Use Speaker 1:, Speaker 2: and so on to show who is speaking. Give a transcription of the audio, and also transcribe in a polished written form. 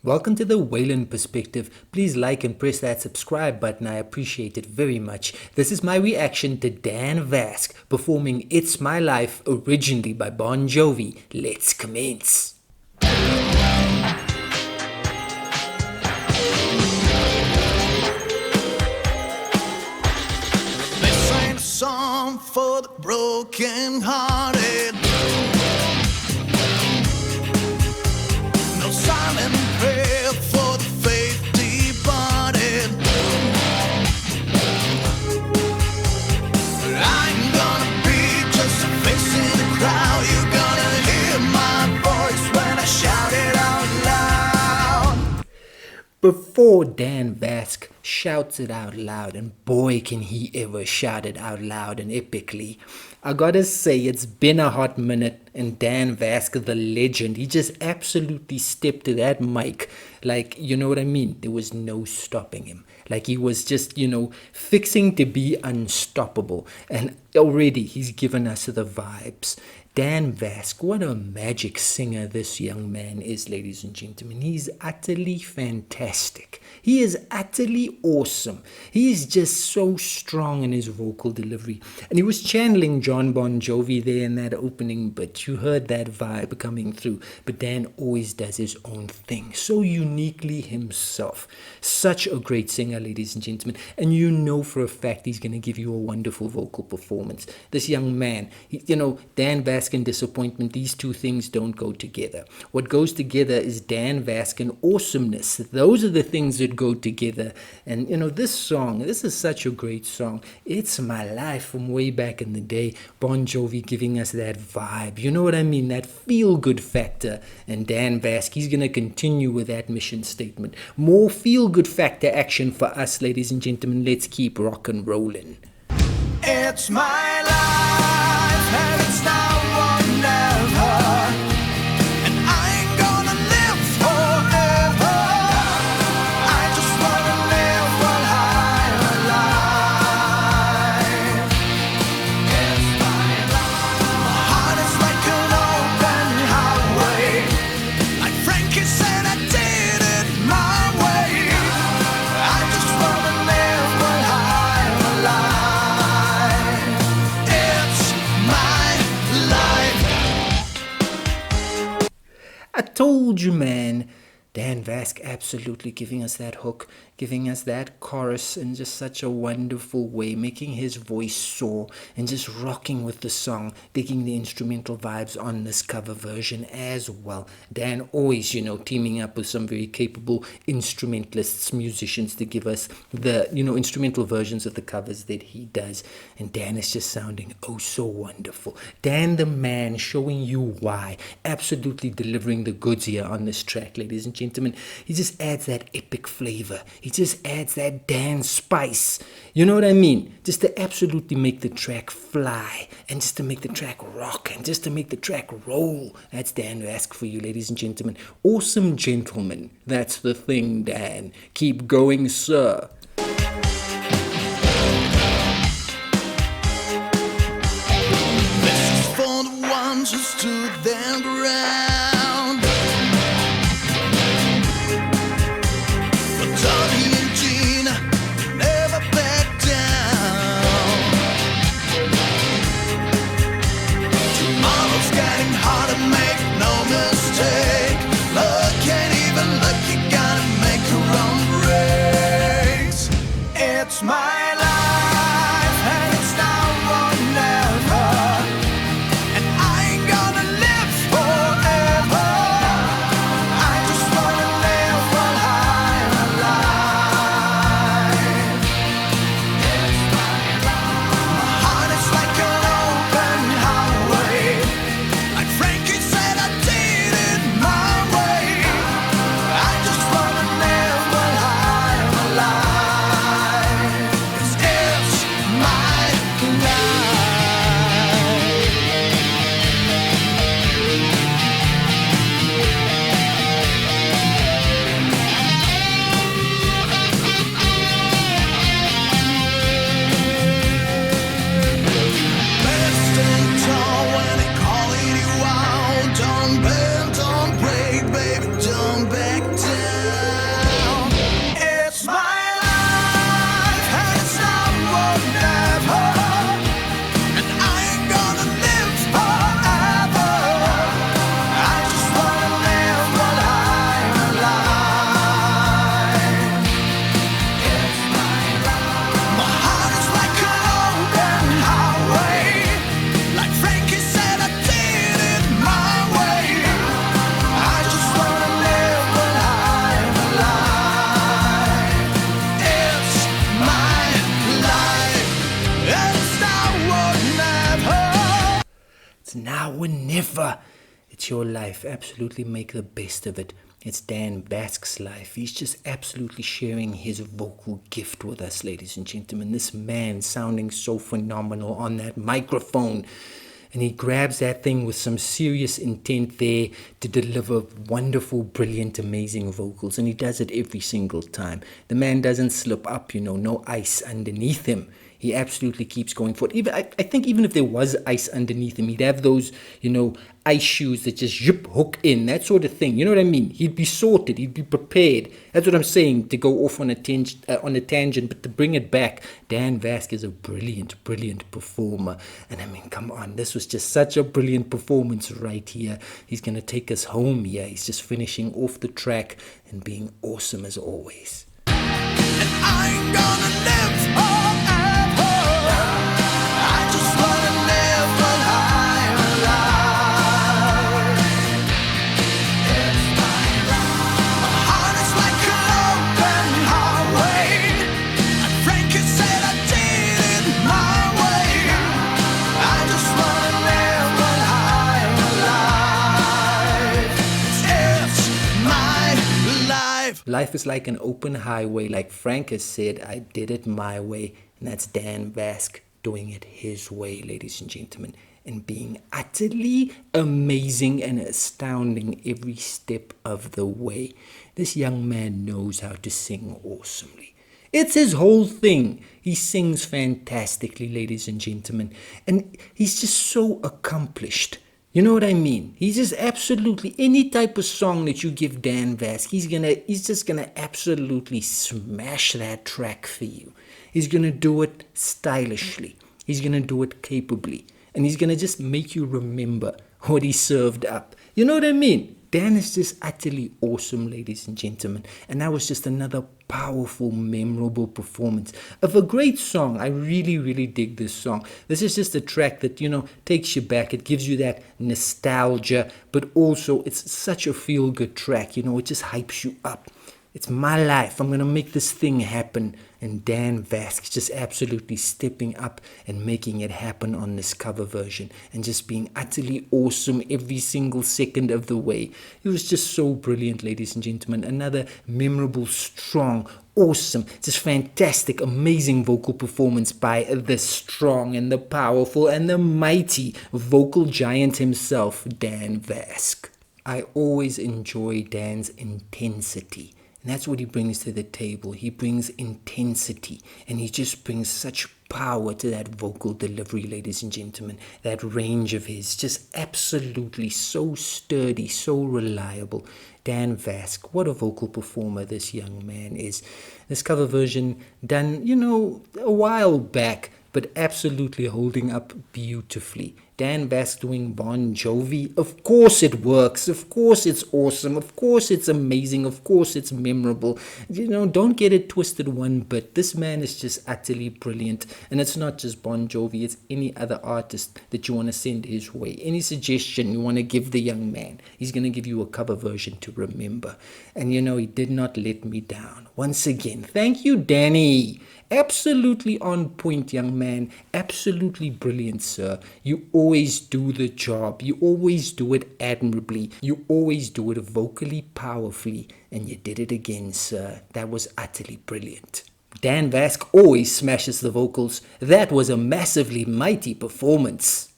Speaker 1: Welcome to the Waylon Perspective. Please like and press that subscribe button. I appreciate it very much. This is my reaction to Dan Vasc performing It's My Life, originally by Bon Jovi. Let's commence.
Speaker 2: This ain't a song for the broken-hearted. No silent prayer for the faith departed. I ain't gonna be just a face in the crowd. You're gonna hear my voice when I shout it out loud.
Speaker 1: Before Dan Vasc shouts it out loud, and boy can he ever shout it out loud and epically, I gotta say it's been a hot minute, and Dan Vasc, the legend, he just absolutely stepped to that mic like, you know what I mean? There was no stopping him. Like he was just, fixing to be unstoppable, and already he's given us the vibes. Dan Vasc, what a magic singer this young man is, ladies and gentlemen. He's utterly fantastic. He is utterly awesome. He is just so strong in his vocal delivery. And he was channeling John Bon Jovi there in that opening bit. You heard that vibe coming through. But Dan always does his own thing, so uniquely himself. Such a great singer, ladies and gentlemen. And you know for a fact he's going to give you a wonderful vocal performance. This young man, Dan Vasc and disappointment, these two things don't go together. What goes together is Dan Vasc and awesomeness. Those are the things that go together. And this is such a great song. It's My Life from way back in the day. Bon Jovi giving us that vibe, you know what I mean, that feel-good factor. And Dan Vasc, he's going to continue with that mission statement. More feel-good factor action for us, ladies and gentlemen. Let's keep rock and rolling.
Speaker 2: It's my life, and it's now or never. And I ain't gonna live forever. I just wanna live one higher life. It's my life. My heart is like an open highway. Like Frankie said, I did it my way. I just wanna live one higher life.
Speaker 1: I told you, man. Dan Vasc absolutely giving us that hook, giving us that chorus in just such a wonderful way, making his voice soar and just rocking with the song, digging the instrumental vibes on this cover version as well. Dan always, teaming up with some very capable instrumentalists, musicians to give us the, instrumental versions of the covers that he does. And Dan is just sounding oh so wonderful. Dan the man showing you why, absolutely delivering the goods here on this track, ladies and gentlemen. He just adds that epic flavor. He just adds that Dan spice. You know what I mean? Just to absolutely make the track fly, and just to make the track rock, and just to make the track roll. That's Dan Vasc for you, ladies and gentlemen. Awesome gentleman. That's the thing, Dan. Keep going, sir.
Speaker 2: This is for the ones who stood their ground. Love can't even look, you gotta make her own breaks.
Speaker 1: whatever. It's your life. Absolutely make the best of it. It's Dan Vasc's life. He's just absolutely sharing his vocal gift with us, ladies and gentlemen. This man sounding so phenomenal on that microphone. And he grabs that thing with some serious intent there to deliver wonderful, brilliant, amazing vocals. And he does it every single time. The man doesn't slip up, no ice underneath him. He absolutely keeps going for it. I think even if there was ice underneath him, he'd have those, ice shoes that just hook in, that sort of thing. You know what I mean? He'd be sorted. He'd be prepared. That's what I'm saying, to go off on a tangent, but to bring it back, Dan Vasc is a brilliant, brilliant performer. And I mean, come on, this was just such a brilliant performance right here. He's going to take us home here. He's just finishing off the track and being awesome as always.
Speaker 2: And I ain't gonna live forever. I just wanna live while I'm alive. It's my life. My heart is like an open highway. And Frankie said I did it my way. I just wanna live while I'm alive. It's my life.
Speaker 1: Life is like an open highway. Like Frank has said, I did it my way. And that's Dan Vasc doing it his way, ladies and gentlemen. And being utterly amazing and astounding every step of the way. This young man knows how to sing awesomely. It's his whole thing. He sings fantastically, ladies and gentlemen. And he's just so accomplished. You know what I mean? He's just absolutely, any type of song that you give Dan Vasc, he's just gonna absolutely smash that track for you. He's gonna do it stylishly. He's gonna do it capably. And he's gonna just make you remember what he served up. You know what I mean? Dan is just utterly awesome, ladies and gentlemen. And that was just another powerful, memorable performance of a great song. I really, really dig this song. This is just a track that, takes you back. It gives you that nostalgia, but also it's such a feel-good track. It just hypes you up. It's my life. I'm going to make this thing happen. And Dan Vasc just absolutely stepping up and making it happen on this cover version and just being utterly awesome every single second of the way. It was just so brilliant, ladies and gentlemen. Another memorable, strong, awesome, just fantastic, amazing vocal performance by the strong and the powerful and the mighty vocal giant himself, Dan Vasc. I always enjoy Dan's intensity. And that's what he brings to the table. He brings intensity, and he just brings such power to that vocal delivery, ladies and gentlemen. That range of his, just absolutely so sturdy, so reliable. Dan Vasc, what a vocal performer this young man is. This cover version done, a while back, but absolutely holding up beautifully. Dan Vasc doing Bon Jovi. Of course it works. Of course it's awesome. Of course it's amazing. Of course it's memorable. Don't get it twisted one bit. This man is just utterly brilliant. And it's not just Bon Jovi. It's any other artist that you want to send his way. Any suggestion you want to give the young man. He's going to give you a cover version to remember. And he did not let me down. Once again, thank you, Danny. Absolutely on point, young man. Absolutely brilliant, sir. You always do the job. You always do it admirably. You always do it vocally powerfully. And you did it again, sir. That was utterly brilliant. Dan Vasc always smashes the vocals. That was a massively mighty performance.